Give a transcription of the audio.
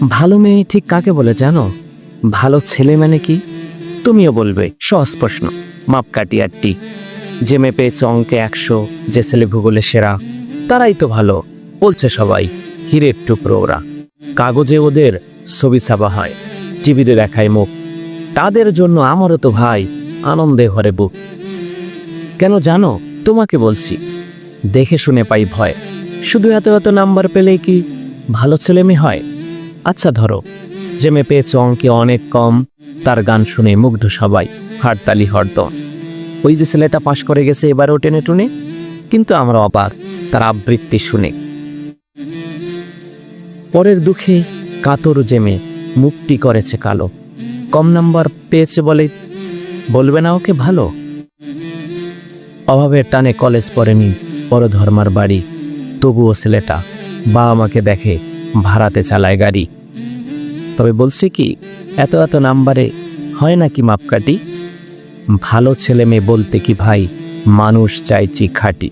ভালো মেয়ে ঠিক কাকে বলে জানো? ভালো ছেলে মানে কি? তুমিও বলবে সহজ প্রশ্ন। মাপকাঠি আটটি। যে মেয়ে পেয়েছে অঙ্কে 100, যে ছেলে ভূগোলে সেরা, তারাই তো ভালো বলছে সবাই। হীরের টুকরো ওরা। কাগজে ওদের ছবি ছাপা হয়, টিভিতে দেখায় মুখ। তাদের জন্য আমারও তো ভাই আনন্দে ভরে বুক। কেন জানো? তোমাকে বলছি, দেখে শুনে পাই ভয়। শুধু এত এত নাম্বার পেলেই কি ভালো ছেলে মেয়ে হয়? আচ্ছা ধরো, যে মেয়ে পেয়েছে অঙ্কে অনেক কম, তার গান শুনে মুগ্ধ সবাই, হাততালি হরদম। ওই যে ছেলেটা পাশ করে গেছে এবারেও টেনে টুনে, কিন্তু আমরা অবাক তার আবৃত্তি শুনে। পরের দুঃখে কাতর যে মেয়ে মুখটি করেছে কালো, কম নাম্বার পেয়েছে বলে বলবে না ওকে ভালো? অভাবের টানে কলেজ পড়েনি, বড় ধর্মার বাড়ি, তবুও ছেলেটা বাবা মাকে দেখে ভাড়াতে চালায় গাড়ি। তবে বলছি কি, এত এত নাম্বারে হয় নাকি মাপকাঠি? ভালো ছেলে মেয়ে বলতে কি ভাই, মানুষ চাইছি খাঁটি।